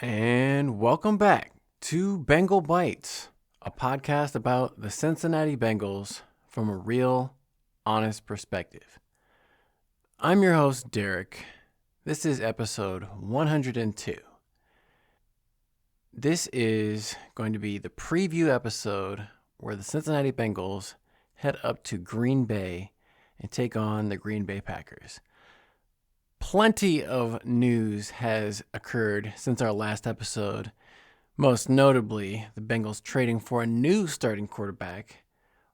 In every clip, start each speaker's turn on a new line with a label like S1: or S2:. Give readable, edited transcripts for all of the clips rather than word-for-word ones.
S1: And welcome back to Bengal Bites, a podcast about the Cincinnati Bengals from a real, honest perspective. I'm your host, Derek. This is episode 102. This is going to be the preview episode where the Cincinnati Bengals head up to Green Bay and take on the Green Bay Packers. Plenty of news has occurred since our last episode, most notably the Bengals trading for a new starting quarterback,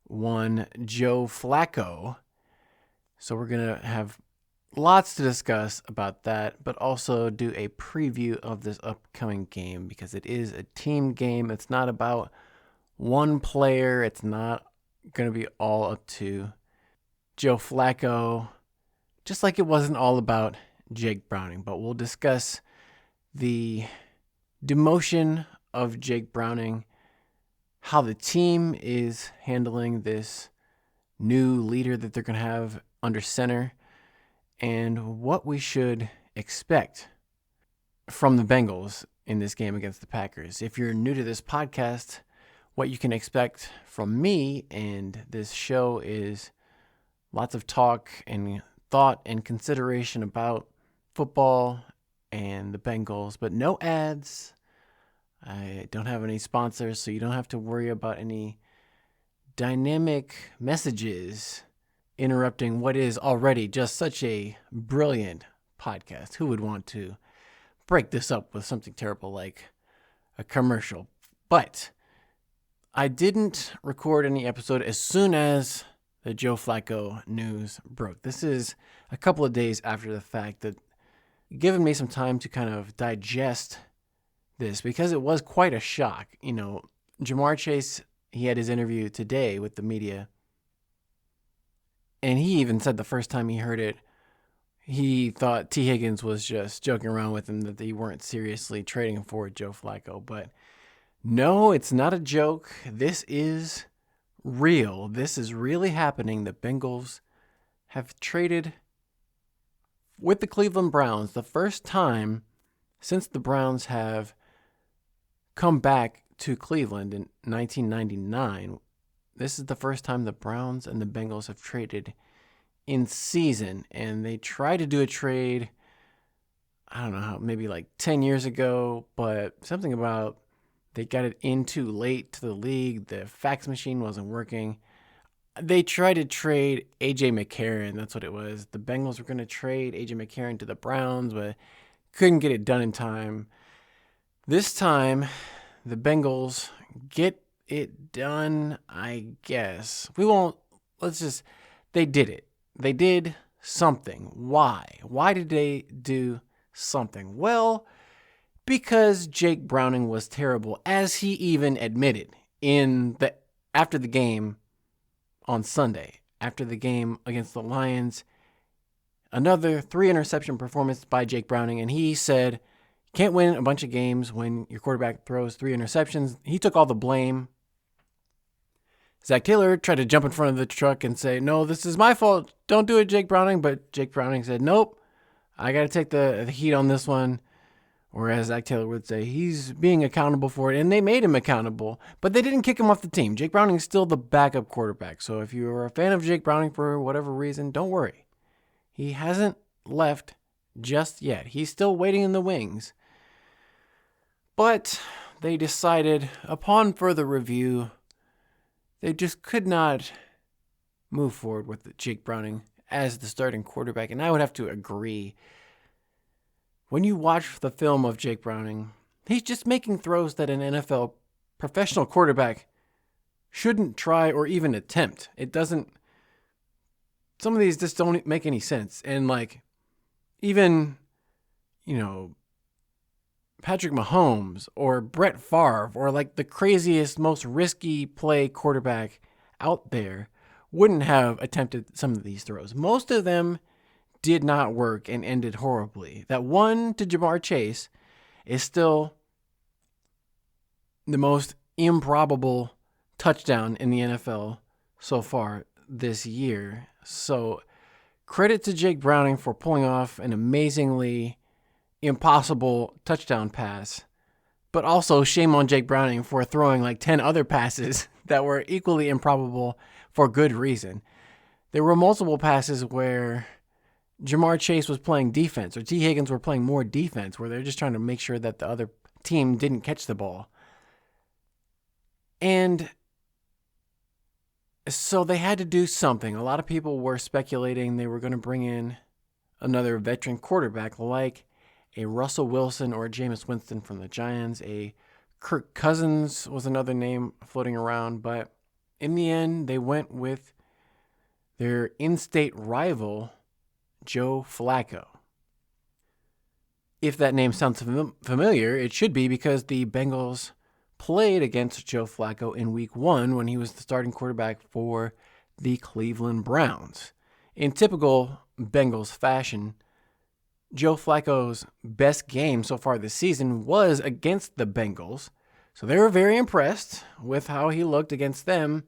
S1: one Joe Flacco. So we're going to have lots to discuss about that, but also do a preview of this upcoming game because it is a team game. It's not about one player. It's not going to be all up to Joe Flacco, just like it wasn't all about Jake Browning. But we'll discuss the demotion of Jake Browning, how the team is handling this new leader that they're going to have under center, and what we should expect from the Bengals in this game against the Packers. If you're new to this podcast, what you can expect from me and this show is lots of talk and thought and consideration about football and the Bengals, but no ads. I don't have any sponsors, so you don't have to worry about any dynamic messages interrupting what is already just such a brilliant podcast. Who would want to break this up with something terrible like a commercial? But I didn't record any episode as soon as the Joe Flacco news broke. This is a couple of days after the fact, that given me some time to kind of digest this because it was quite a shock. You know, Ja'Marr Chase, he had his interview today with the media, and he even said the first time he heard it, he thought T. Higgins was just joking around with him, that they weren't seriously trading him for Joe Flacco. But no, it's not a joke. This is real. This is really happening. The Bengals have traded with the Cleveland Browns, the first time since the Browns have come back to Cleveland in 1999. This is the first time the Browns and the Bengals have traded in season, and they tried to do a trade, I don't know how, maybe like 10 years ago, but something about they got it in too late to the league. The fax machine wasn't working. They tried to trade A.J. McCarron. That's what it was. The Bengals were going to trade A.J. McCarron to the Browns, but couldn't get it done in time. This time, the Bengals get it done, I guess. They did it. They did something. Why? Why did they do something? Well, because Jake Browning was terrible, as he even admitted after the game on Sunday, after the game against the Lions. Another 3-interception performance by Jake Browning, and he said, you can't win a bunch of games when your quarterback throws 3 interceptions. He took all the blame. Zach Taylor tried to jump in front of the truck and say, no, this is my fault. Don't do it, Jake Browning. But Jake Browning said, nope, I got to take the heat on this one. Or as Zach Taylor would say, he's being accountable for it. And they made him accountable, but they didn't kick him off the team. Jake Browning is still the backup quarterback. So if you're a fan of Jake Browning for whatever reason, don't worry. He hasn't left just yet. He's still waiting in the wings. But they decided, upon further review, they just could not move forward with Jake Browning as the starting quarterback. And I would have to agree. When you watch the film of Jake Browning, he's just making throws that an NFL professional quarterback shouldn't try or even attempt. Some of these just don't make any sense. And even, Patrick Mahomes or Brett Favre or the craziest, most risky play quarterback out there wouldn't have attempted some of these throws. Most of them did not work and ended horribly. That one to Ja'Marr Chase is still the most improbable touchdown in the NFL so far this year. So credit to Jake Browning for pulling off an amazingly impossible touchdown pass But also, shame on Jake Browning for throwing like 10 other passes that were equally improbable for good reason. There were multiple passes where Jamar Chase was playing defense or T. Higgins were playing more defense, where they're just trying to make sure that the other team didn't catch the ball. And so they had to do something. A lot of people were speculating they were going to bring in another veteran quarterback like a Russell Wilson or a Jameis Winston from the Giants. A Kirk Cousins was another name floating around. But in the end, they went with their in-state rival, Joe Flacco. If that name sounds familiar, it should be because the Bengals played against Joe Flacco in Week 1 when he was the starting quarterback for the Cleveland Browns. In typical Bengals fashion, Joe Flacco's best game so far this season was against the Bengals, so they were very impressed with how he looked against them.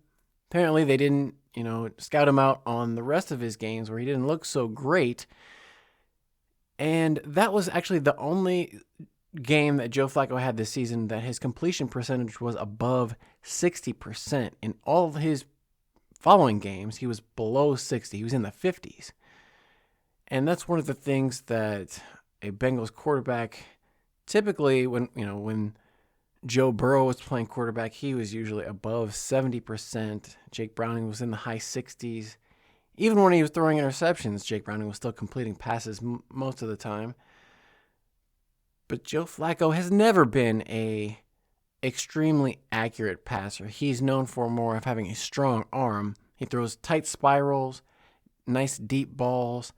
S1: Apparently, they didn't, scout him out on the rest of his games where he didn't look so great. And that was actually the only game that Joe Flacco had this season that his completion percentage was above 60%. In all of his following games, he was below 60. He was in the 50s. And that's one of the things that a Bengals quarterback typically, when Joe Burrow was playing quarterback, he was usually above 70%. Jake Browning was in the high 60s. Even when he was throwing interceptions, Jake Browning was still completing passes most of the time. But Joe Flacco has never been a extremely accurate passer. He's known for more of having a strong arm. He throws tight spirals, nice deep balls,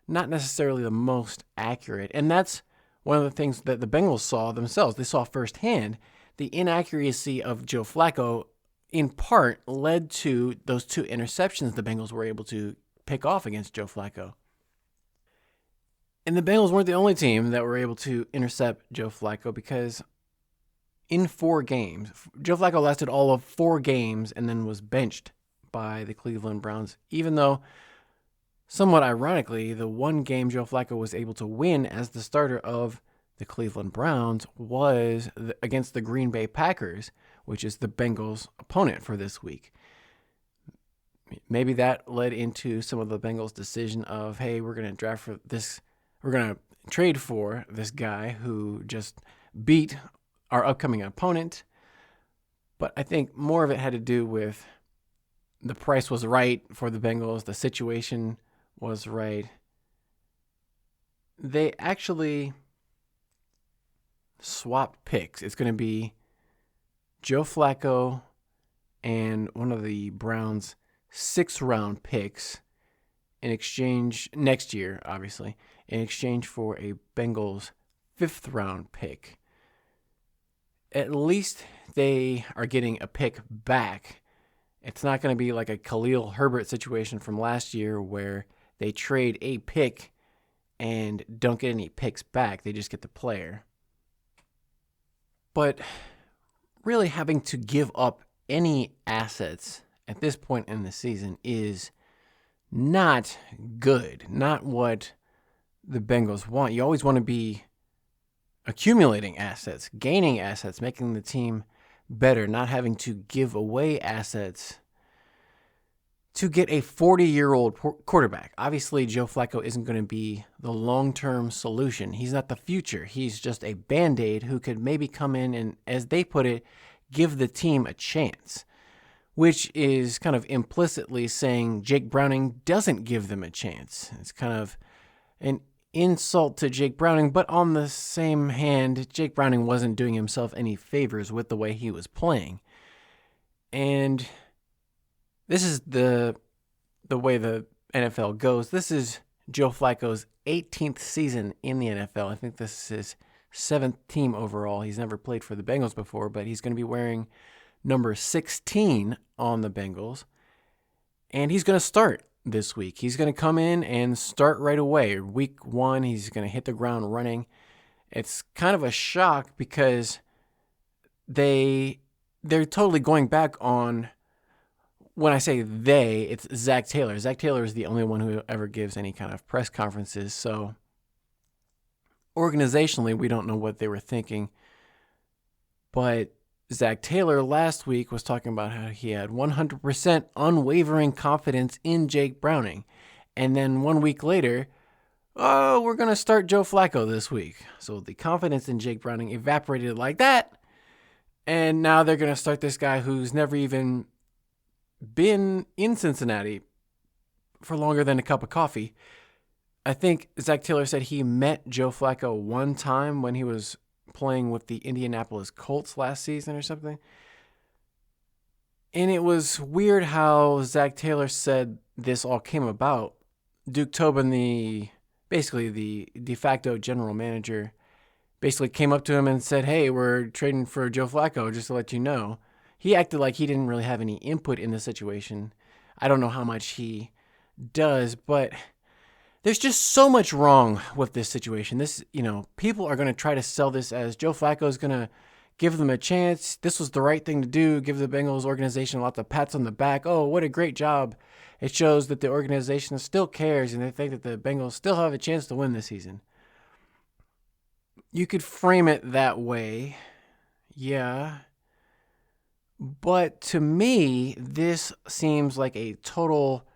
S1: not necessarily the most accurate. And that's one of the things that the Bengals saw themselves. They saw firsthand the inaccuracy of Joe Flacco in part led to those 2 interceptions the Bengals were able to pick off against Joe Flacco. And the Bengals weren't the only team that were able to intercept Joe Flacco because in 4 games, Joe Flacco lasted all of 4 games and then was benched by the Cleveland Browns, even though, somewhat ironically, the one game Joe Flacco was able to win as the starter of the Cleveland Browns was against the Green Bay Packers, which is the Bengals' opponent for this week. Maybe that led into some of the Bengals' decision of, hey, we're going to draft for this. We're going to trade for this guy who just beat our upcoming opponent. But I think more of it had to do with the price was right for the Bengals. The situation was right. They actually swapped picks. It's going to be Joe Flacco and one of the Browns' 6th-round picks in exchange next year, obviously, in exchange for a Bengals 5th-round pick. At least they are getting a pick back. It's not going to be like a Khalil Herbert situation from last year where they trade a pick and don't get any picks back. They just get the player. But really having to give up any assets at this point in the season is not good. Not what the Bengals want. You always want to be accumulating assets, gaining assets, making the team better, not having to give away assets to get a 40-year-old quarterback. Obviously, Joe Flacco isn't going to be the long-term solution. He's not the future. He's just a Band-Aid who could maybe come in and, as they put it, give the team a chance, which is kind of implicitly saying Jake Browning doesn't give them a chance. It's kind of an insult to Jake Browning, but on the same hand, Jake Browning wasn't doing himself any favors with the way he was playing. And this is the way the NFL goes. This is Joe Flacco's 18th season in the NFL. I think this is his 7th team overall. He's never played for the Bengals before, but he's going to be wearing number 16 on the Bengals. And he's going to start this week. He's going to come in and start right away. Week 1, he's going to hit the ground running. It's kind of a shock because they're totally going back on, when I say they, it's Zach Taylor. Zach Taylor is the only one who ever gives any kind of press conferences. So organizationally, we don't know what they were thinking. But Zach Taylor last week was talking about how he had 100% unwavering confidence in Jake Browning. And then 1 week later, oh, we're going to start Joe Flacco this week. So the confidence in Jake Browning evaporated like that. And now they're going to start this guy who's never even been in Cincinnati for longer than a cup of coffee. I think Zach Taylor said he met Joe Flacco one time when he was playing with the Indianapolis Colts last season or something. And it was weird how Zach Taylor said this all came about. Duke Tobin, basically the de facto general manager, basically came up to him and said, hey, we're trading for Joe Flacco, just to let you know. He acted like he didn't really have any input in the situation. I don't know how much he does, but there's just so much wrong with this situation. People are going to try to sell this as Joe Flacco is going to give them a chance. This was the right thing to do. Give the Bengals organization lots of pats on the back. Oh, what a great job. It shows that the organization still cares and they think that the Bengals still have a chance to win this season. You could frame it that way. Yeah. But to me, this seems like a total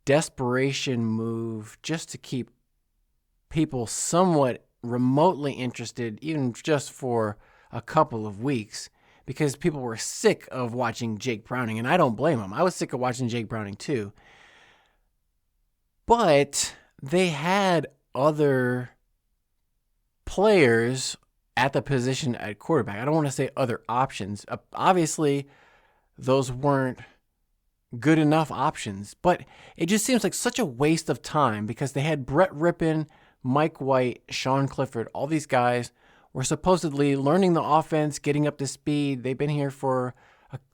S1: desperation move just to keep people somewhat remotely interested, even just for a couple of weeks, because people were sick of watching Jake Browning, and I don't blame them. I was sick of watching Jake Browning too. But they had other players at the position at quarterback. I don't want to say other options. Obviously, those weren't good enough options, but it just seems like such a waste of time because they had Brett Rippon, Mike White, Sean Clifford. All these guys were supposedly learning the offense, getting up to speed. They've been here for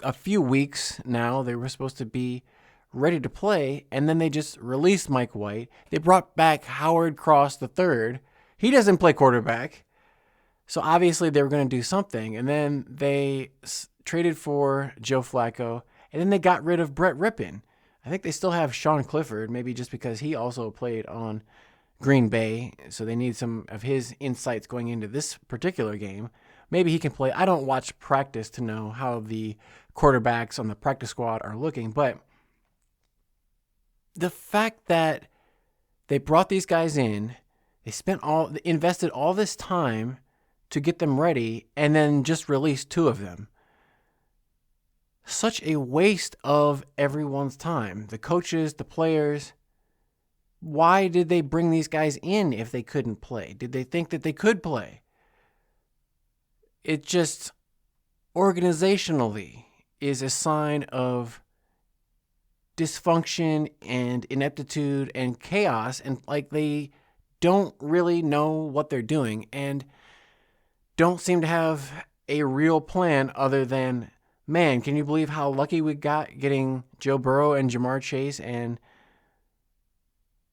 S1: a few weeks now. They were supposed to be ready to play, and then they just released Mike White. They brought back Howard Cross III. He doesn't play quarterback. So obviously they were going to do something, and then they traded for Joe Flacco, and then they got rid of Brett Rippon. I think they still have Sean Clifford, maybe just because he also played on Green Bay, so they need some of his insights going into this particular game. Maybe he can play. I don't watch practice to know how the quarterbacks on the practice squad are looking, but the fact that they brought these guys in, they invested all this time to get them ready, and then just released two of them. Such a waste of everyone's time. The coaches, the players. Why did they bring these guys in if they couldn't play? Did they think that they could play? It just, organizationally, is a sign of dysfunction and ineptitude and chaos, and like they don't really know what they're doing and don't seem to have a real plan other than, man, can you believe how lucky we got getting Joe Burrow and Jamar Chase? And,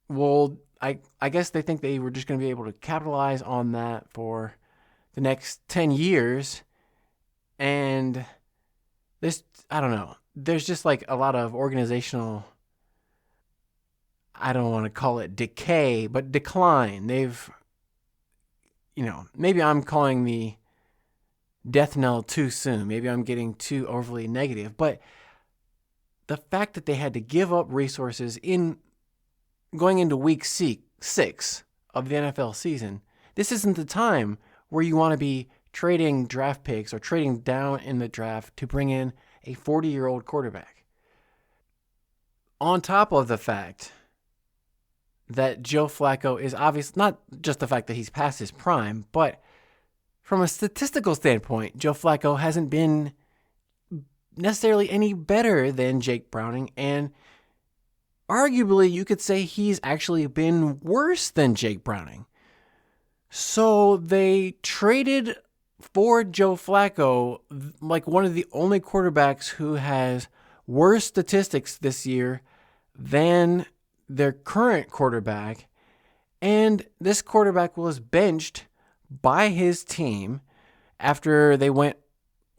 S1: well, I guess they think they were just going to be able to capitalize on that for the next 10 years. And this, I don't know. There's just like a lot of organizational, I don't want to call it decay, but decline. Maybe I'm calling the death knell too soon. Maybe I'm getting too overly negative. But the fact that they had to give up resources in going into week 6 of the NFL season, this isn't the time where you want to be trading draft picks or trading down in the draft to bring in a 40-year-old quarterback. On top of the fact that Joe Flacco is obvious, not just the fact that he's past his prime, but from a statistical standpoint, Joe Flacco hasn't been necessarily any better than Jake Browning, and arguably you could say he's actually been worse than Jake Browning. So they traded for Joe Flacco, like one of the only quarterbacks who has worse statistics this year than their current quarterback, and this quarterback was benched by his team after they went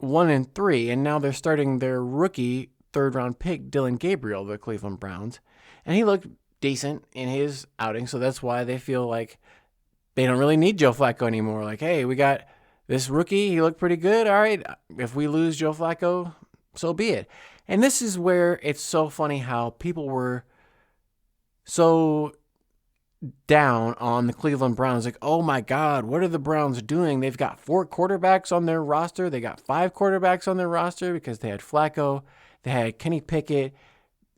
S1: 1-3, and now they're starting their rookie third-round pick, Dylan Gabriel, the Cleveland Browns, and he looked decent in his outing, so that's why they feel like they don't really need Joe Flacco anymore. Like, hey, we got this rookie, he looked pretty good. All right, if we lose Joe Flacco, so be it. And this is where it's so funny how people were so down on the Cleveland Browns. Like, oh my God, what are the Browns doing? They've got 4 quarterbacks on their roster. They got 5 quarterbacks on their roster because they had Flacco, they had Kenny Pickett,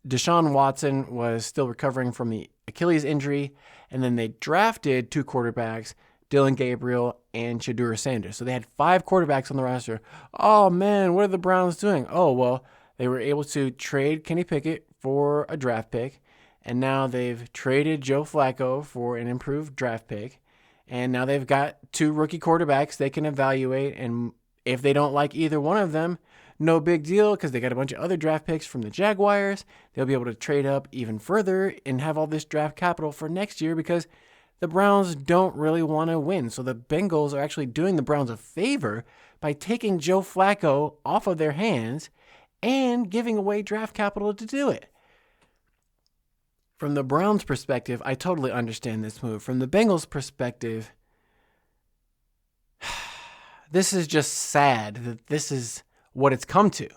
S1: Deshaun Watson was still recovering from the Achilles injury, and then they drafted 2 quarterbacks, Dylan Gabriel and Shedeur Sanders. So they had 5 quarterbacks on the roster. Oh man, what are the Browns doing? Oh, well, they were able to trade Kenny Pickett for a draft pick, and now they've traded Joe Flacco for an improved draft pick, and now they've got 2 rookie quarterbacks they can evaluate, and if they don't like either one of them, no big deal, because they got a bunch of other draft picks from the Jaguars. They'll be able to trade up even further and have all this draft capital for next year because the Browns don't really want to win. So the Bengals are actually doing the Browns a favor by taking Joe Flacco off of their hands and giving away draft capital to do it. From the Browns' perspective, I totally understand this move. From the Bengals' perspective, this is just sad that this is what it's come to.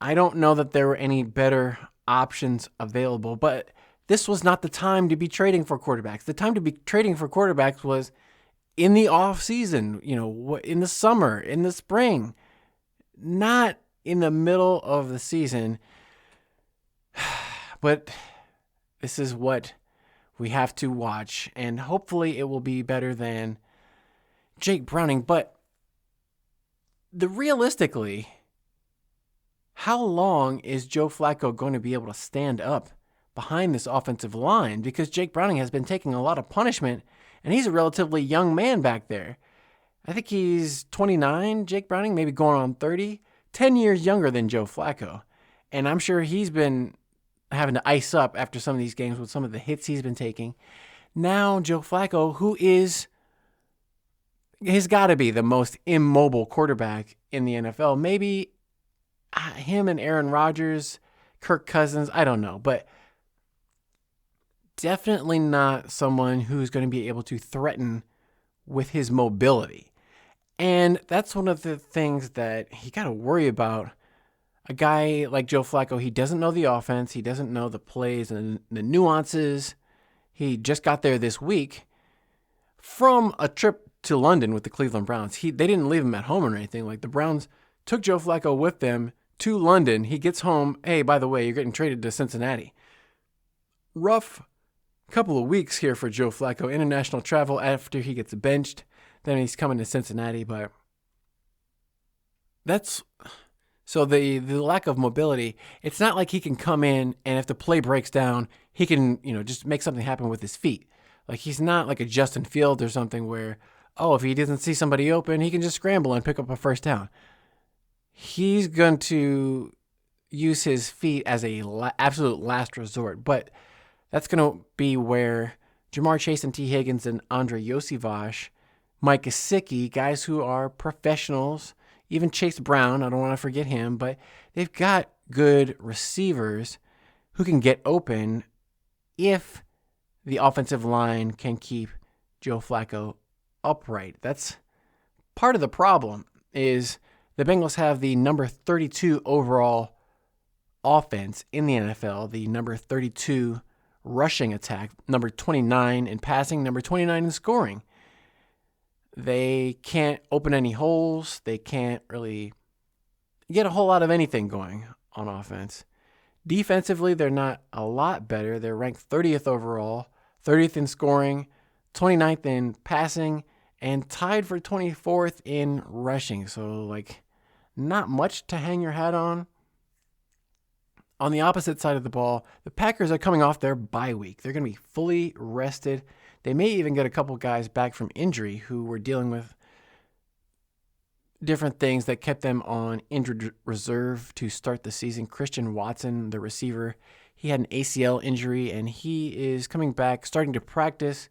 S1: I don't know that there were any better options available, but this was not the time to be trading for quarterbacks. The time to be trading for quarterbacks was in the off season, in the summer, in the spring, not in the middle of the season. But this is what we have to watch, and hopefully it will be better than Jake Browning. But realistically, how long is Joe Flacco going to be able to stand up behind this offensive line? Because Jake Browning has been taking a lot of punishment, and he's a relatively young man back there. I think he's 29, Jake Browning, maybe going on 30, 10 years younger than Joe Flacco. And I'm sure he's been having to ice up after some of these games with some of the hits he's been taking. Now Joe Flacco, who he's got to be the most immobile quarterback in the NFL. Maybe him and Aaron Rodgers, Kirk Cousins, I don't know. But definitely not someone who's going to be able to threaten with his mobility. And that's one of the things that you got to worry about. A guy like Joe Flacco, he doesn't know the offense. He doesn't know the plays and the nuances. He just got there this week from a trip to London with the Cleveland Browns. They didn't leave him at home or anything. Like, the Browns took Joe Flacco with them to London. He gets home. Hey, by the way, you're getting traded to Cincinnati. Rough couple of weeks here for Joe Flacco. International travel after he gets benched. Then he's coming to Cincinnati. But that's... So the lack of mobility, it's not like he can come in and if the play breaks down, he can, just make something happen with his feet. Like, he's not like a Justin Fields or something where, if he doesn't see somebody open, he can just scramble and pick up a first down. He's going to use his feet as a absolute last resort. But that's going to be where Jamar Chase and T. Higgins and Andre Yosivas, Mike Gesicki, guys who are professionals, even Chase Brown, I don't want to forget him, but they've got good receivers who can get open if the offensive line can keep Joe Flacco upright. That's part of the problem is the Bengals have the number 32 overall offense in the NFL, the number 32 rushing attack, number 29 in passing, number 29 in scoring. They can't open any holes. They can't really get a whole lot of anything going on offense. Defensively, they're not a lot better. They're ranked 30th overall, 30th in scoring, 29th in passing, and tied for 24th in rushing. So, not much to hang your hat on. On the opposite side of the ball, the Packers are coming off their bye week. They're going to be fully rested. They may even get a couple guys back from injury who were dealing with different things that kept them on injured reserve to start the season. Christian Watson, the receiver, he had an ACL injury, and he is coming back, starting to practice,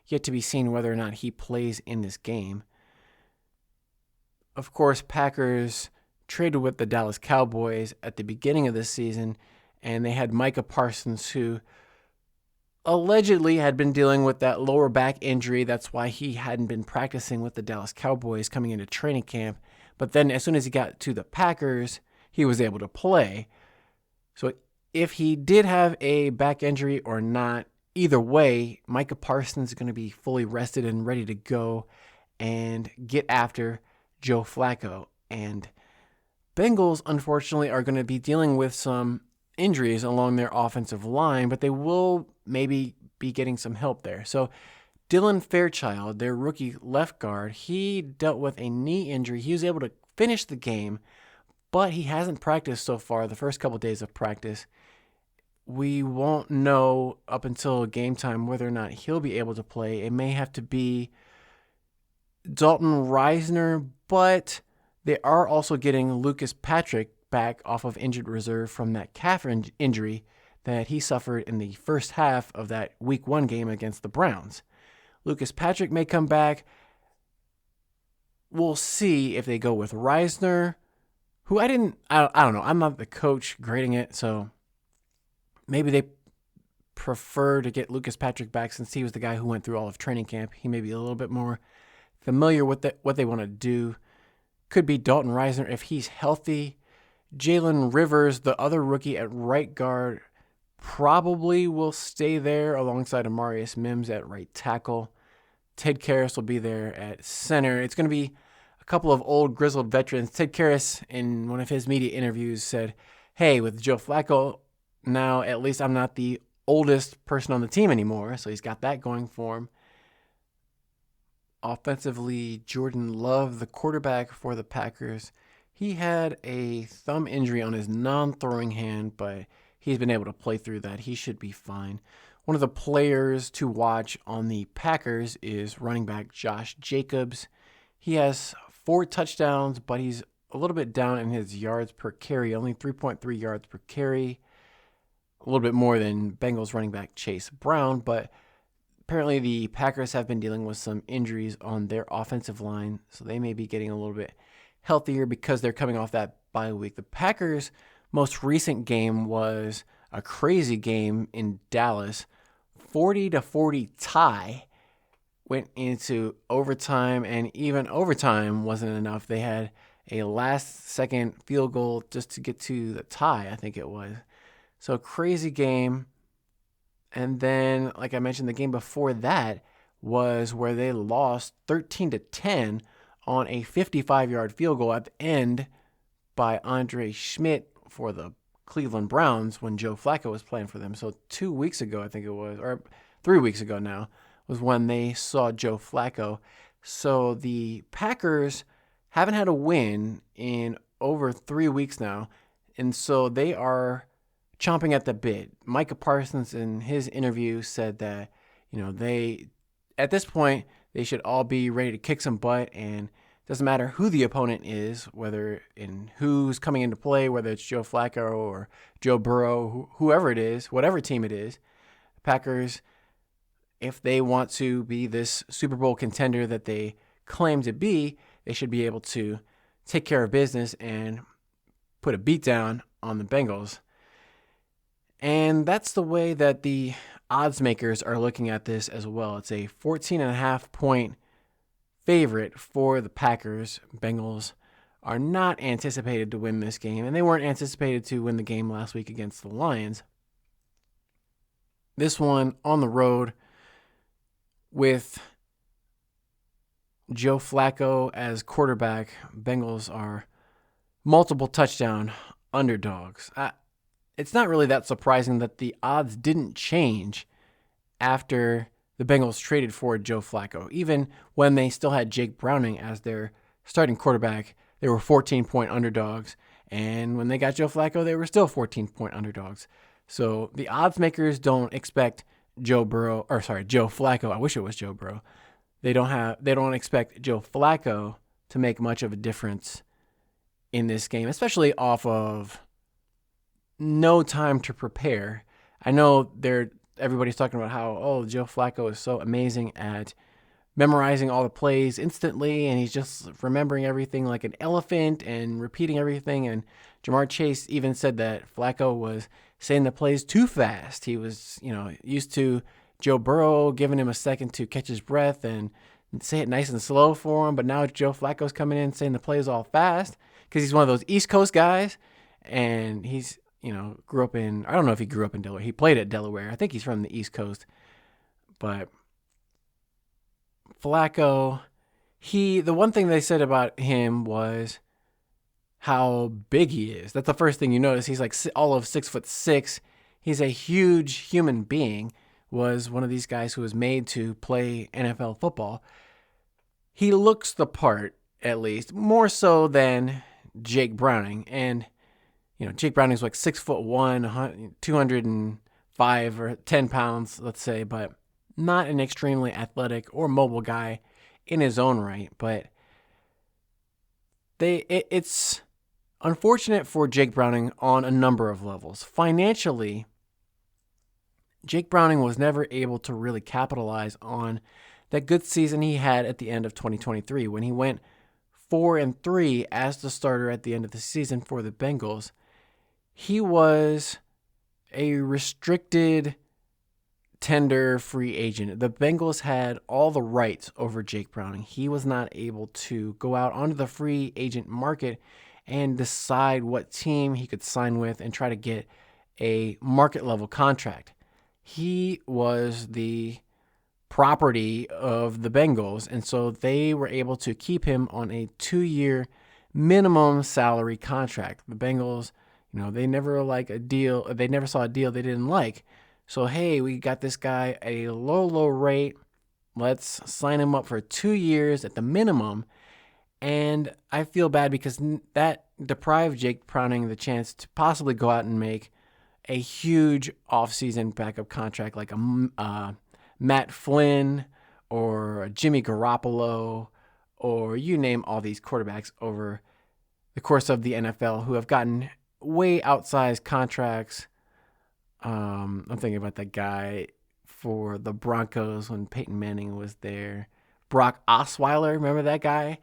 S1: yet to be seen whether or not he plays in this game. Of course, Packers traded with the Dallas Cowboys at the beginning of this season, and they had Micah Parsons, who allegedly had been dealing with that lower back injury. That's why he hadn't been practicing with the Dallas Cowboys coming into training camp. But then as soon as he got to the Packers, he was able to play. So if he did have a back injury or not, either way, Micah Parsons is going to be fully rested and ready to go and get after Joe Flacco. And Bengals, unfortunately, are going to be dealing with some injuries along their offensive line, but they will maybe be getting some help there. So Dylan Fairchild, their rookie left guard, he dealt with a knee injury. He was able to finish the game, but he hasn't practiced so far, the first couple of days of practice. We won't know up until game time whether or not he'll be able to play. It may have to be Dalton Reisner, but they are also getting Lucas Patrick back off of injured reserve from that calf injury that he suffered in the first half of that Week 1 game against the Browns. Lucas Patrick may come back. We'll see if they go with Reisner, who I don't know. I'm not the coach grading it, so maybe they prefer to get Lucas Patrick back since he was the guy who went through all of training camp. He may be a little bit more familiar with what they want to do. Could be Dalton Reisner if he's healthy. Jalen Rivers, the other rookie at right guard, probably will stay there alongside Amarius Mims at right tackle. Ted Karras will be there at center. It's going to be a couple of old grizzled veterans. Ted Karras, in one of his media interviews, said, hey, with Joe Flacco, now at least I'm not the oldest person on the team anymore. So he's got that going for him. Offensively, Jordan Love, the quarterback for the Packers, he had a thumb injury on his non-throwing hand, but he's been able to play through that. He should be fine. One of the players to watch on the Packers is running back Josh Jacobs. He has 4 touchdowns, but he's a little bit down in his yards per carry, only 3.3 yards per carry. A little bit more than Bengals running back Chase Brown, but apparently the Packers have been dealing with some injuries on their offensive line, so they may be getting a little bit healthier because they're coming off that bye week. The Packers' most recent game was a crazy game in Dallas, 40-40 tie, went into overtime, and even overtime wasn't enough. They had a last-second field goal just to get to the tie, I think it was. So crazy game. And then, like I mentioned, the game before that was where they lost 13-10 on a 55-yard field goal at the end by Andre Schmidt for the Cleveland Browns when Joe Flacco was playing for them. So 2 weeks ago, I think it was, or 3 weeks ago now, was when they saw Joe Flacco. So the Packers haven't had a win in over 3 weeks now, and so they are chomping at the bit. Micah Parsons in his interview said that, they, at this point, they should all be ready to kick some butt, and it doesn't matter who the opponent is, whether in who's coming into play, whether it's Joe Flacco or Joe Burrow, whoever it is, whatever team it is. The Packers, if they want to be this Super Bowl contender that they claim to be, they should be able to take care of business and put a beat down on the Bengals. And that's the way that the odds makers are looking at this as well. It's a 14.5 point favorite for the Packers. Bengals are not anticipated to win this game, and they weren't anticipated to win the game last week against the Lions. This one on the road with Joe Flacco as quarterback. Bengals are multiple touchdown underdogs. It's not really that surprising that the odds didn't change after the Bengals traded for Joe Flacco. Even when they still had Jake Browning as their starting quarterback, they were 14-point underdogs. And when they got Joe Flacco, they were still 14-point underdogs. So the odds makers don't expect Joe Flacco. I wish it was Joe Burrow. They don't expect Joe Flacco to make much of a difference in this game, especially off of no time to prepare. I know everybody's talking about how, Joe Flacco is so amazing at memorizing all the plays instantly, and he's just remembering everything like an elephant and repeating everything. And Jamar Chase even said that Flacco was saying the plays too fast. He was, used to Joe Burrow giving him a second to catch his breath and say it nice and slow for him, but now Joe Flacco's coming in saying the plays all fast because he's one of those East Coast guys, and he's, grew up in, I don't know if he grew up in Delaware. He played at Delaware. I think he's from the East Coast. But Flacco, the one thing they said about him was how big he is. That's the first thing you notice. He's like all of 6'6". He's a huge human being. Was one of these guys who was made to play NFL football. He looks the part, at least, more so than Jake Browning. And, Jake Browning's like 6'1", 205 or 10 pounds, let's say, but not an extremely athletic or mobile guy in his own right. But it's unfortunate for Jake Browning on a number of levels. Financially, Jake Browning was never able to really capitalize on that good season he had at the end of 2023 when he went 4-3 as the starter at the end of the season for the Bengals. He was a restricted tender free agent. The Bengals had all the rights over Jake Browning. He was not able to go out onto the free agent market and decide what team he could sign with and try to get a market level contract. He was the property of the Bengals, and so they were able to keep him on a 2-year minimum salary contract. The Bengals, they never They never saw a deal they didn't like. So, hey, we got this guy at a low rate. Let's sign him up for 2 years at the minimum. And I feel bad because that deprived Jake Browning the chance to possibly go out and make a huge offseason backup contract like a Matt Flynn or a Jimmy Garoppolo, or you name all these quarterbacks over the course of the NFL who have gotten way outsized contracts. I'm thinking about that guy for the Broncos when Peyton Manning was there. Brock Osweiler, remember that guy?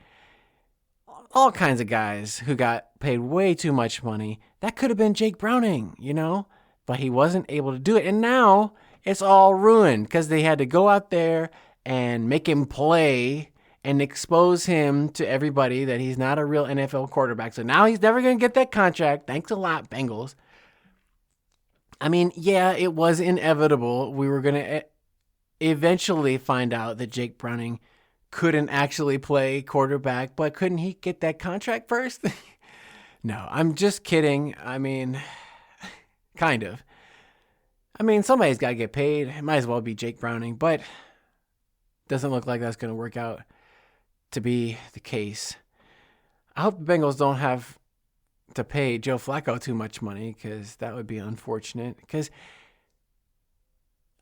S1: All kinds of guys who got paid way too much money. That could have been Jake Browning, but he wasn't able to do it. And now it's all ruined because they had to go out there and make him play and expose him to everybody that he's not a real NFL quarterback. So now he's never going to get that contract. Thanks a lot, Bengals. I mean, yeah, it was inevitable. We were going to eventually find out that Jake Browning couldn't actually play quarterback, but couldn't he get that contract first? No, I'm just kidding. I mean, kind of. I mean, somebody's got to get paid. It might as well be Jake Browning, but doesn't look like that's going to work out to be the case. I hope the Bengals don't have to pay Joe Flacco too much money because that would be unfortunate. Because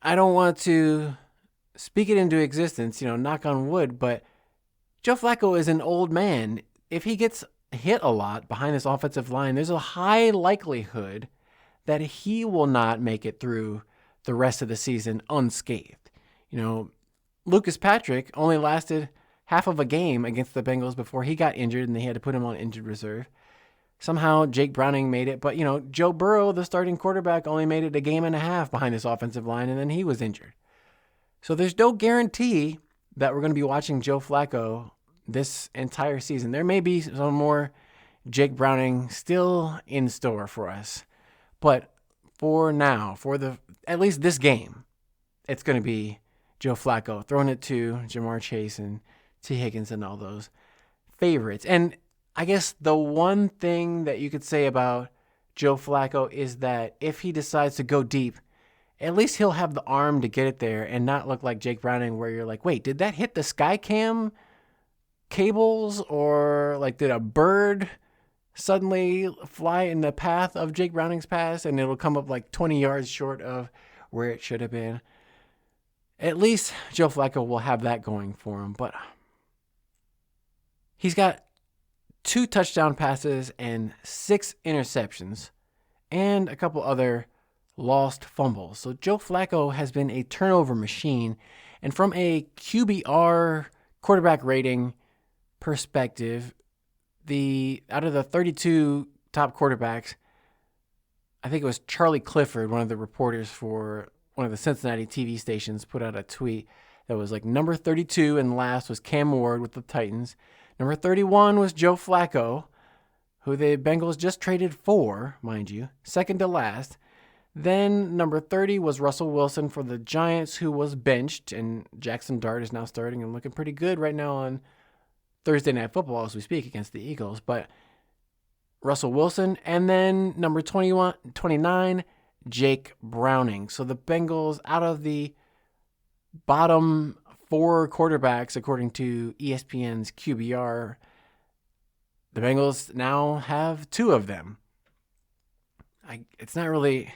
S1: I don't want to speak it into existence, knock on wood, but Joe Flacco is an old man. If he gets hit a lot behind this offensive line, there's a high likelihood that he will not make it through the rest of the season unscathed. Lucas Patrick only lasted half of a game against the Bengals before he got injured and they had to put him on injured reserve. Somehow Jake Browning made it, but Joe Burrow, the starting quarterback, only made it a game and a half behind this offensive line, and then he was injured. So there's no guarantee that we're going to be watching Joe Flacco this entire season. There may be some more Jake Browning still in store for us. But for now, at least this game, it's going to be Joe Flacco throwing it to Jamar Chase and T. Higgins and all those favorites. And I guess the one thing that you could say about Joe Flacco is that if he decides to go deep, at least he'll have the arm to get it there and not look like Jake Browning where you're like, wait, did that hit the Skycam cables, or like did a bird suddenly fly in the path of Jake Browning's pass and it'll come up like 20 yards short of where it should have been? At least Joe Flacco will have that going for him, but he's got 2 touchdown passes and 6 interceptions and a couple other lost fumbles. So Joe Flacco has been a turnover machine, And from a QBR quarterback rating perspective, out of the 32 top quarterbacks, I think it was Charlie Clifford, one of the reporters for one of the Cincinnati TV stations, put out a tweet that was like number 32 and last was Cam Ward with the Titans. Number 31 was Joe Flacco, who the Bengals just traded for, mind you, second to last. Then number 30 was Russell Wilson for the Giants, who was benched, and Jackson Dart is now starting and looking pretty good right now on Thursday Night Football as we speak against the Eagles. But Russell Wilson, and then number 29, Jake Browning. So the Bengals, out of the bottom 4 quarterbacks, according to ESPN's QBR, the Bengals now have 2 of them. It's not really,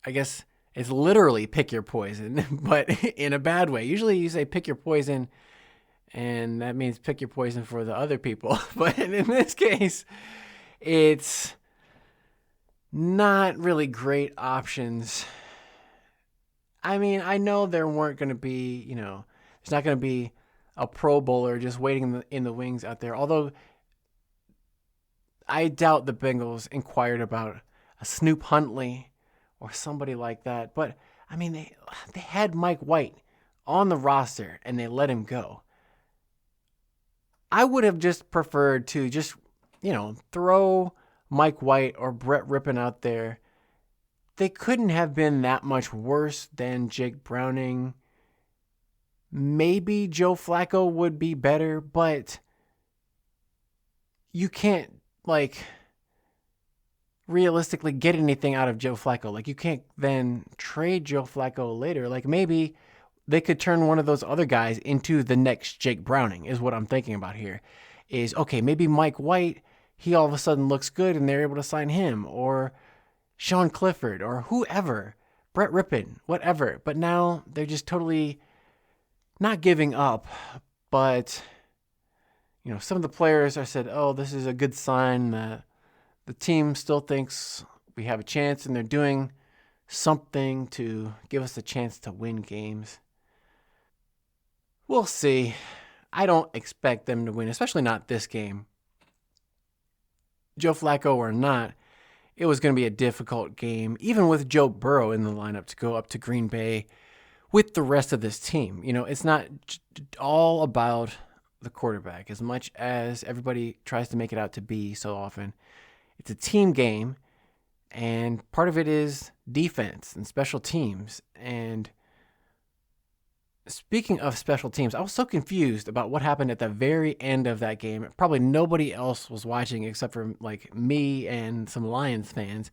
S1: I guess it's literally pick your poison, but in a bad way. Usually you say pick your poison, and that means pick your poison for the other people. But in this case, it's not really great options. I mean, I know there weren't going to be, there's not going to be a Pro Bowler just waiting in the wings out there. Although I doubt the Bengals inquired about a Snoop Huntley or somebody like that. But, I mean, they had Mike White on the roster and they let him go. I would have just preferred to just, throw Mike White or Brett Rippon out there. They couldn't have been that much worse than Jake Browning. Maybe Joe Flacco would be better, but you can't, realistically get anything out of Joe Flacco. You can't then trade Joe Flacco later. Maybe they could turn one of those other guys into the next Jake Browning is what I'm thinking about here. Is, okay, maybe Mike White, he all of a sudden looks good and they're able to sign him, or Sean Clifford, or whoever, Brett Rippon, whatever. But now they're just totally not giving up, but some of the players are said, oh, this is a good sign that the team still thinks we have a chance and they're doing something to give us a chance to win games. We'll see. I don't expect them to win, especially not this game. Joe Flacco or not, it was going to be a difficult game, even with Joe Burrow in the lineup to go up to Green Bay with the rest of this team. It's not all about the quarterback as much as everybody tries to make it out to be so often. It's a team game, and part of it is defense and special teams. And speaking of special teams, I was so confused about what happened at the very end of that game. Probably nobody else was watching except for me and some Lions fans.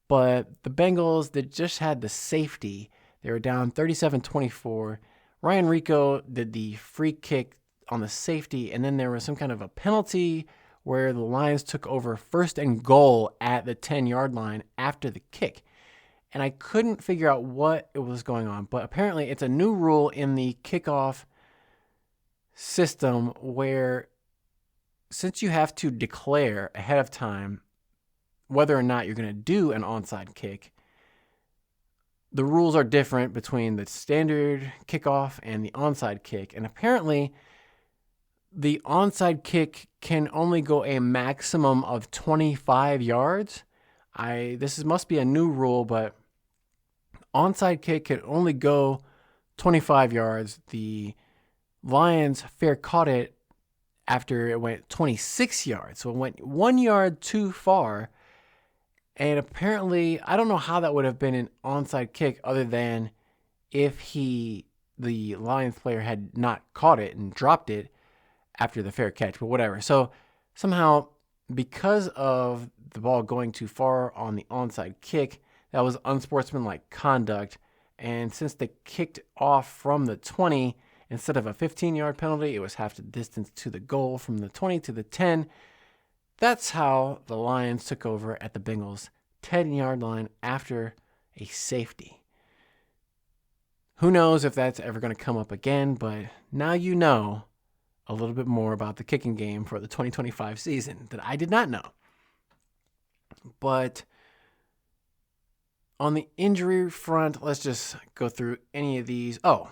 S1: But the Bengals, they just had the safety. They were down 37-24. Ryan Rico did the free kick on the safety, and then there was some kind of a penalty where the Lions took over 1st and goal at the 10-yard line after the kick. And I couldn't figure out what it was going on. But apparently it's a new rule in the kickoff system where, since you have to declare ahead of time whether or not you're going to do an onside kick, the rules are different between the standard kickoff and the onside kick. And apparently the onside kick can only go a maximum of 25 yards. This must be a new rule, but onside kick can only go 25 yards. The Lions fair caught it after it went 26 yards. So it went 1 yard too far. And apparently, I don't know how that would have been an onside kick other than if the Lions player had not caught it and dropped it after the fair catch, but whatever. So somehow, because of the ball going too far on the onside kick, that was unsportsmanlike conduct. And since they kicked off from the 20, instead of a 15-yard penalty, it was half the distance to the goal from the 20 to the 10. That's how the Lions took over at the Bengals' 10-yard line after a safety. Who knows if that's ever going to come up again, but now you know a little bit more about the kicking game for the 2025 season that I did not know. But on the injury front, let's just go through any of these. Oh,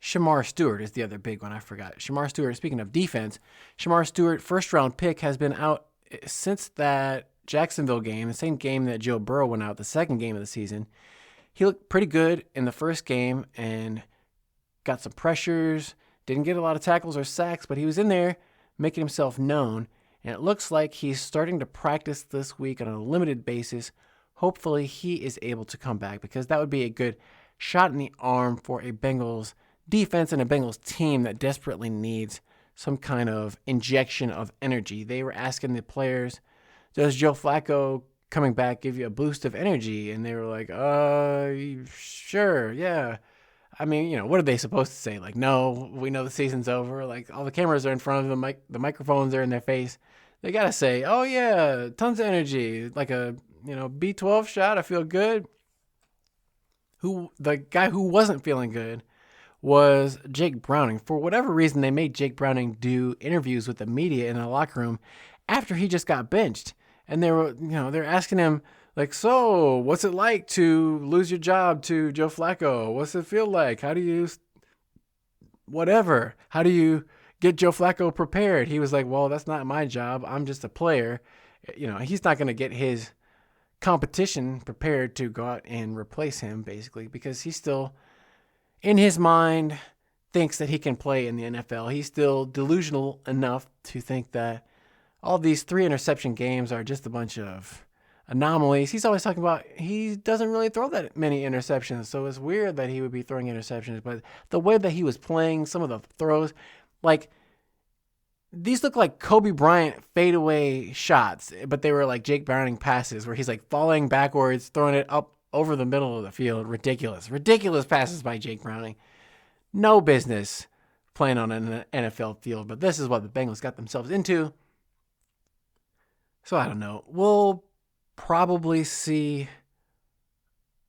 S1: Shamar Stewart is the other big one I forgot. Shamar Stewart, speaking of defense, Shamar Stewart, first-round pick, has been out since that Jacksonville game, the same game that Joe Burrow went out, the second game of the season. He looked pretty good in the first game and got some pressures, didn't get a lot of tackles or sacks, but he was in there making himself known. And it looks like he's starting to practice this week on a limited basis. Hopefully he is able to come back, because that would be a good shot in the arm for a Bengals defense and a Bengals team that desperately needs some kind of injection of energy. They were asking the players, does Joe Flacco coming back give you a boost of energy? And they were like, sure, yeah. I mean, what are they supposed to say? Like, no, we know the season's over. Like, all the cameras are in front of them, the microphones are in their face. They got to say, oh, yeah, tons of energy, like a, B12 shot. I feel good. The guy who wasn't feeling good was Jake Browning. For whatever reason, they made Jake Browning do interviews with the media in the locker room after he just got benched. And they're asking him, like, so what's it like to lose your job to Joe Flacco? What's it feel like? How do you get Joe Flacco prepared? He was like, well, that's not my job. I'm just a player. He's not going to get his competition prepared to go out and replace him, basically, because he's still, in his mind, thinks that he can play in the NFL. He's still delusional enough to think that all these 3 interception games are just a bunch of anomalies. He's always talking about he doesn't really throw that many interceptions, so it's weird that he would be throwing interceptions. But the way that he was playing, some of the throws, like, these look like Kobe Bryant fadeaway shots, but they were like Jake Browning passes where he's like falling backwards, throwing it up over the middle of the field. Ridiculous passes by Jake Browning. No business playing on an NFL field, but this is what the Bengals got themselves into. So I don't know. We'll probably see.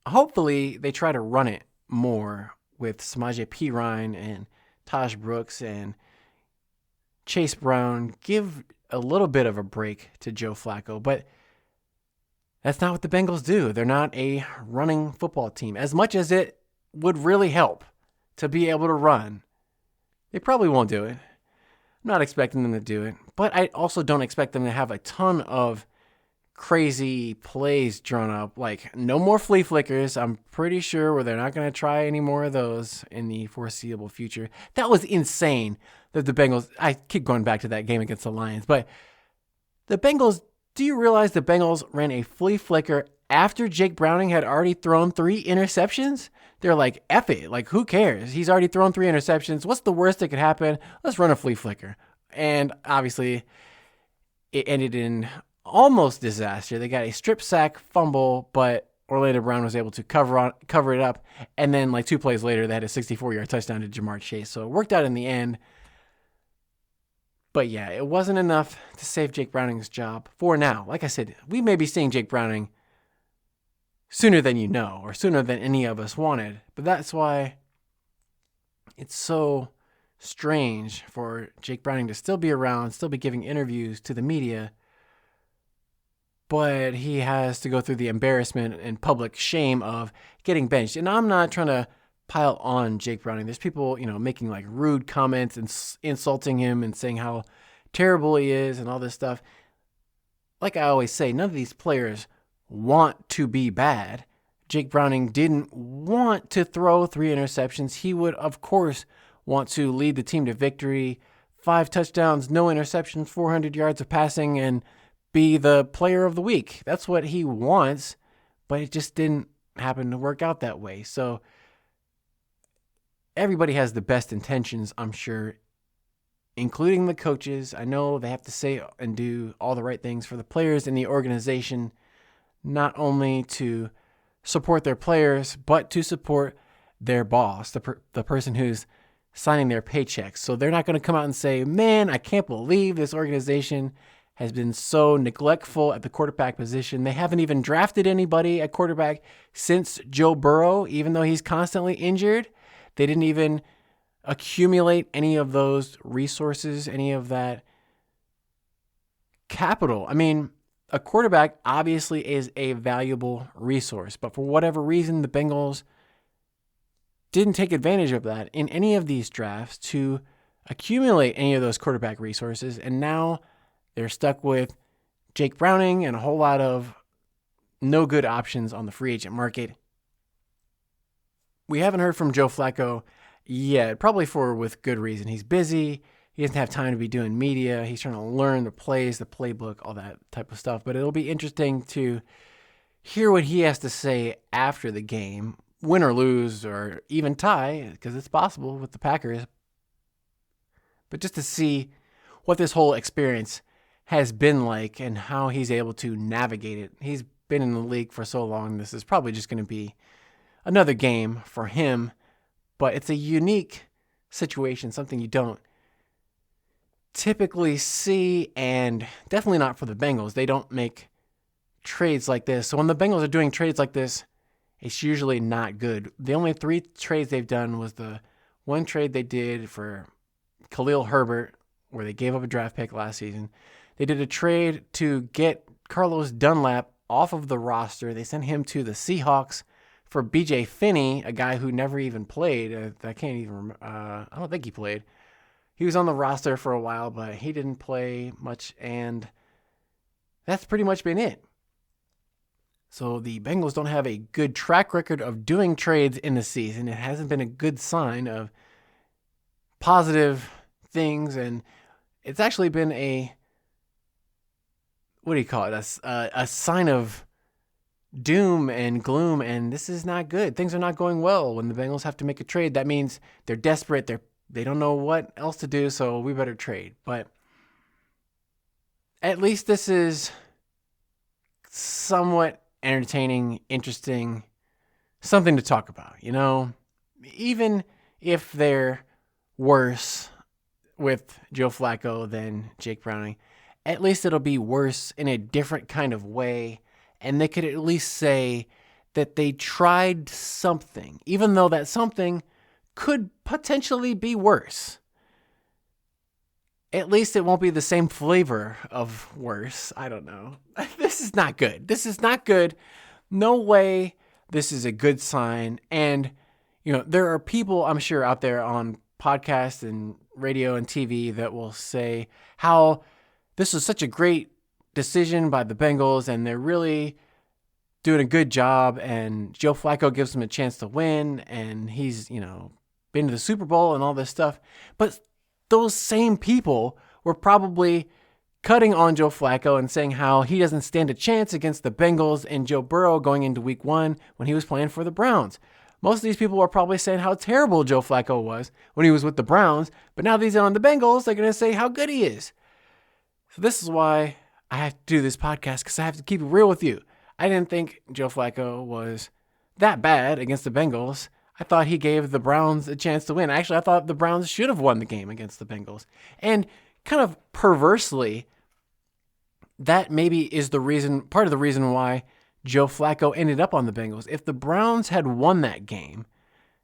S1: Hopefully they try to run it more with Samaje Perine and Taj Brooks and Chase Brown. Give a little bit of a break to Joe Flacco, but that's not what the Bengals do. They're not a running football team. As much as it would really help to be able to run, they probably won't do it. I'm not expecting them to do it, but I also don't expect them to have a ton of crazy plays drawn up. Like, no more flea flickers. I'm pretty sure they're not going to try any more of those in the foreseeable future. That was insane that the Bengals, I keep going back to that game against the Lions, but the Bengals, do you realize the Bengals ran a flea flicker after Jake Browning had already thrown 3 interceptions? They're like, F it. Like, who cares? He's already thrown 3 interceptions. What's the worst that could happen? Let's run a flea flicker. And obviously, it ended in almost disaster. They got a strip sack fumble, but Orlando Brown was able to cover it up. And then, like, 2 plays later, they had a 64-yard touchdown to Jamar Chase. So it worked out in the end. But yeah, it wasn't enough to save Jake Browning's job for now. Like I said, we may be seeing Jake Browning sooner than you know, or sooner than any of us wanted. But that's why it's so strange for Jake Browning to still be around, still be giving interviews to the media, but he has to go through the embarrassment and public shame of getting benched. And I'm not trying to pile on Jake Browning. There's people, making like rude comments and insulting him and saying how terrible he is and all this stuff. Like I always say, none of these players want to be bad. Jake Browning didn't want to throw 3 interceptions. He would, of course, want to lead the team to victory, 5 touchdowns, no interceptions, 400 yards of passing, and be the player of the week. That's what he wants, but it just didn't happen to work out that way. So everybody has the best intentions, I'm sure, including the coaches. I know they have to say and do all the right things for the players in the organization, not only to support their players, but to support their boss, the person who's signing their paychecks. So they're not going to come out and say, man, I can't believe this organization has been so neglectful at the quarterback position. They haven't even drafted anybody at quarterback since Joe Burrow, even though he's constantly injured. They didn't even accumulate any of those resources, any of that capital. I mean, a quarterback obviously is a valuable resource, but for whatever reason, the Bengals didn't take advantage of that in any of these drafts to accumulate any of those quarterback resources. And now they're stuck with Jake Browning and a whole lot of no good options on the free agent market. We haven't heard from Joe Flacco yet, probably with good reason. He's busy. He doesn't have time to be doing media. He's trying to learn the plays, the playbook, all that type of stuff. But it'll be interesting to hear what he has to say after the game, win or lose or even tie, because it's possible with the Packers. But just to see what this whole experience has been like and how he's able to navigate it. He's been in the league for so long. This is probably just going to be another game for him. But it's a unique situation, something you don't typically see, and definitely not for the Bengals. They don't make trades like this. So when the Bengals are doing trades like this, it's usually not good. The only 3 trades they've done was the one trade they did for Khalil Herbert, where they gave up a draft pick last season. They did a trade to get Carlos Dunlap off of the roster. They sent him to the Seahawks for BJ Finney, a guy who never even played. I can't even remember. I don't think he played. He was on the roster for a while, but he didn't play much, and that's pretty much been it. So the Bengals don't have a good track record of doing trades in the season. It hasn't been a good sign of positive things, and it's actually been a sign of doom and gloom, and this is not good. Things are not going well when the Bengals have to make a trade. That means they're desperate. They don't know what else to do, so we better trade. But at least this is somewhat entertaining, interesting, something to talk about, Even if they're worse with Joe Flacco than Jake Browning, at least it'll be worse in a different kind of way, and they could at least say that they tried something, even though that something could potentially be worse. At least it won't be the same flavor of worse. I don't know. This is not good. This is not good. No way this is a good sign. And, there are people, I'm sure, out there on podcasts and radio and TV that will say how this was such a great decision by the Bengals and they're really doing a good job, and Joe Flacco gives them a chance to win, and he's, been to the Super Bowl and all this stuff. But those same people were probably cutting on Joe Flacco and saying how he doesn't stand a chance against the Bengals and Joe Burrow going into week 1 when he was playing for the Browns. Most of these people were probably saying how terrible Joe Flacco was when he was with the Browns, but now that he's on the Bengals, they're going to say how good he is. So this is why I have to do this podcast, because I have to keep it real with you. I didn't think Joe Flacco was that bad against the Bengals. I thought he gave the Browns a chance to win. Actually, I thought the Browns should have won the game against the Bengals. And kind of perversely, that maybe is part of the reason why Joe Flacco ended up on the Bengals. If the Browns had won that game,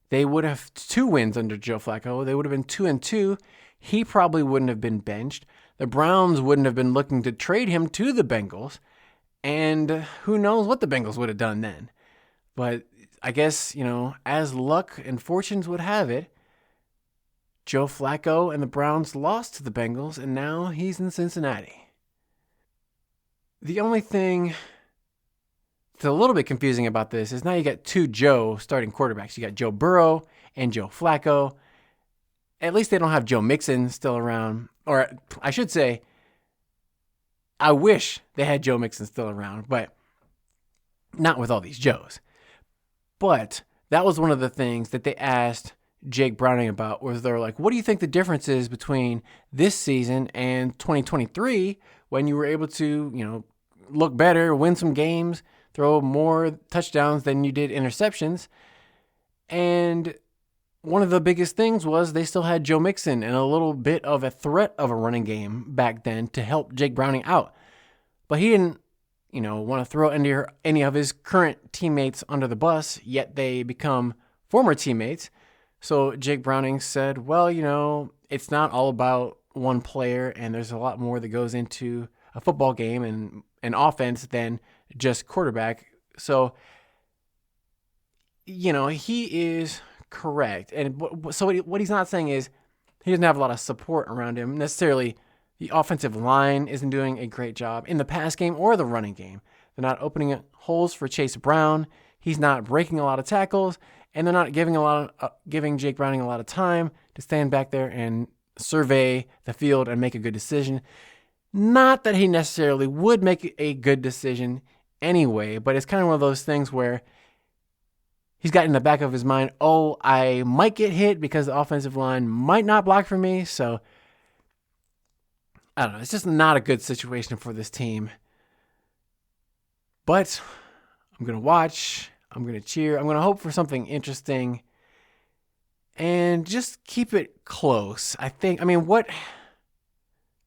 S1: they would have 2 wins under Joe Flacco. They would have been 2-2. He probably wouldn't have been benched. The Browns wouldn't have been looking to trade him to the Bengals. And who knows what the Bengals would have done then. But I guess, as luck and fortunes would have it, Joe Flacco and the Browns lost to the Bengals, and now he's in Cincinnati. The only thing that's a little bit confusing about this is now you got 2 Joe starting quarterbacks. You got Joe Burrow and Joe Flacco. At least they don't have Joe Mixon still around. Or I should say, I wish they had Joe Mixon still around, but not with all these Joes. But that was one of the things that they asked Jake Browning about, was they're like, what do you think the difference is between this season and 2023 when you were able to, look better, win some games, throw more touchdowns than you did interceptions? And one of the biggest things was they still had Joe Mixon and a little bit of a threat of a running game back then to help Jake Browning out. But he didn't, want to throw any of his current teammates under the bus, yet they become former teammates. So Jake Browning said, well, it's not all about one player, and there's a lot more that goes into a football game and an offense than just quarterback. So, he is Correct. And so what he's not saying is he doesn't have a lot of support around him necessarily. The offensive line isn't doing a great job in the pass game or the running game. They're not opening holes for Chase Brown. He's not breaking a lot of tackles, and they're not giving Jake Browning a lot of time to stand back there and survey the field and make a good decision. Not that he necessarily would make a good decision anyway, but it's kind of one of those things where he's got in the back of his mind, oh, I might get hit because the offensive line might not block for me. So, I don't know. It's just not a good situation for this team. But I'm going to watch. I'm going to cheer. I'm going to hope for something interesting. And just keep it close. What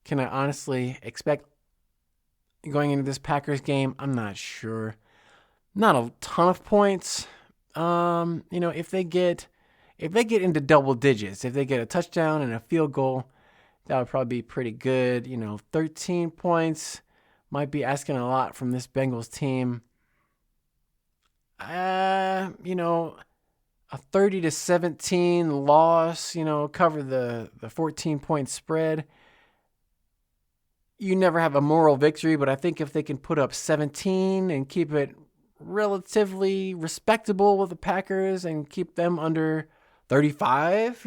S1: can I honestly expect going into this Packers game? I'm not sure. Not a ton of points. If they get into double digits, if they get a touchdown and a field goal, that would probably be pretty good. 13 points might be asking a lot from this Bengals team. A 30-17 loss, cover the 14-point spread. You never have a moral victory, but I think if they can put up 17 and keep it relatively respectable with the Packers and keep them under 35,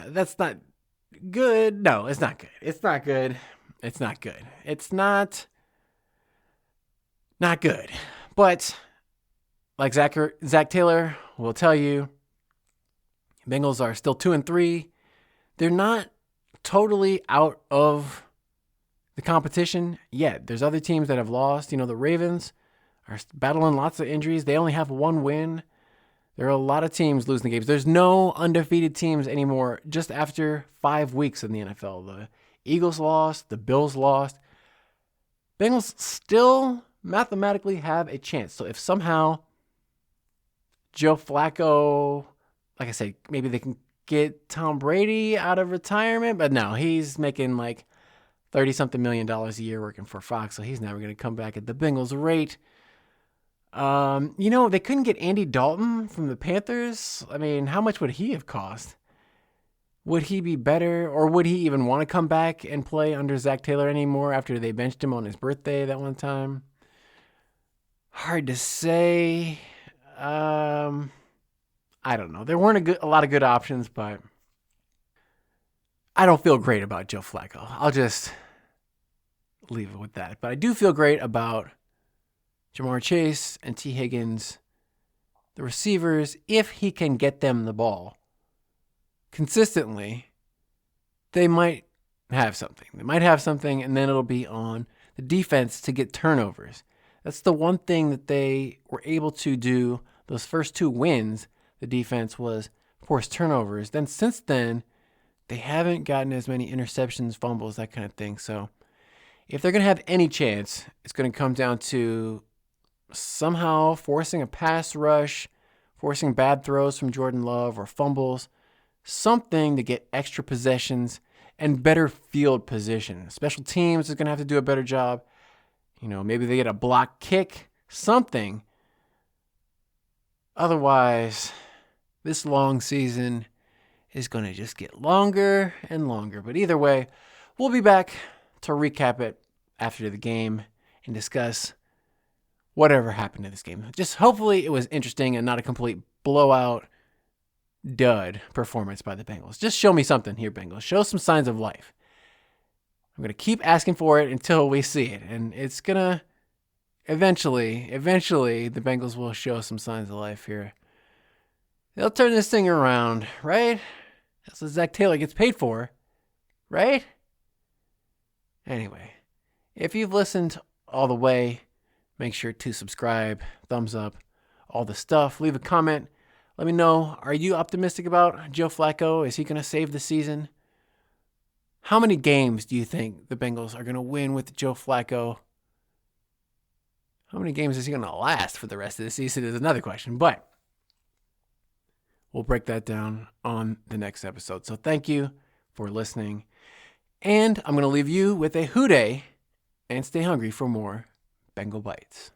S1: that's not good. No, it's not good. It's not good. It's not good. It's not good. But like Zach Taylor will tell you, Bengals are still 2-3. They're not totally out of the competition yet. There's other teams that have lost. The Ravens are battling lots of injuries. They only have one win. There are a lot of teams losing games. There's no undefeated teams anymore just after 5 weeks in the NFL. The Eagles lost. The Bills lost. Bengals still mathematically have a chance. So if somehow Joe Flacco, like I said, maybe they can get Tom Brady out of retirement, but no, he's making like $30-something million a year working for Fox, so he's never going to come back at the Bengals rate. They couldn't get Andy Dalton from the Panthers. How much would he have cost? Would he be better, or would he even want to come back and play under Zach Taylor anymore after they benched him on his birthday that one time? Hard to say. I don't know. There weren't a lot of good options, but I don't feel great about Joe Flacco. I'll just leave it with that. But I do feel great about Jamar Chase and T. Higgins, the receivers. If he can get them the ball consistently, they might have something. And then it'll be on the defense to get turnovers. That's the one thing that they were able to do. Those first 2 wins, the defense was force turnovers. Then since then, they haven't gotten as many interceptions, fumbles, that kind of thing. So if they're going to have any chance, it's going to come down to somehow forcing a pass rush, forcing bad throws from Jordan Love or fumbles, something to get extra possessions and better field position. Special teams is going to have to do a better job. Maybe they get a block kick, something. Otherwise, this long season is going to just get longer and longer. But either way, we'll be back to recap it after the game and discuss whatever happened to this game. Just hopefully it was interesting and not a complete blowout dud performance by the Bengals. Just show me something here, Bengals. Show some signs of life. I'm going to keep asking for it until we see it. And it's going to eventually, the Bengals will show some signs of life here. They'll turn this thing around, right? That's what Zach Taylor gets paid for, right? Anyway, if you've listened all the way, make sure to subscribe, thumbs up, all the stuff. Leave a comment. Let me know, are you optimistic about Joe Flacco? Is he going to save the season? How many games do you think the Bengals are going to win with Joe Flacco? How many games is he going to last for the rest of the season is another question, but we'll break that down on the next episode. So thank you for listening. And I'm going to leave you with a WhoDey and stay hungry for more Bengal Bites.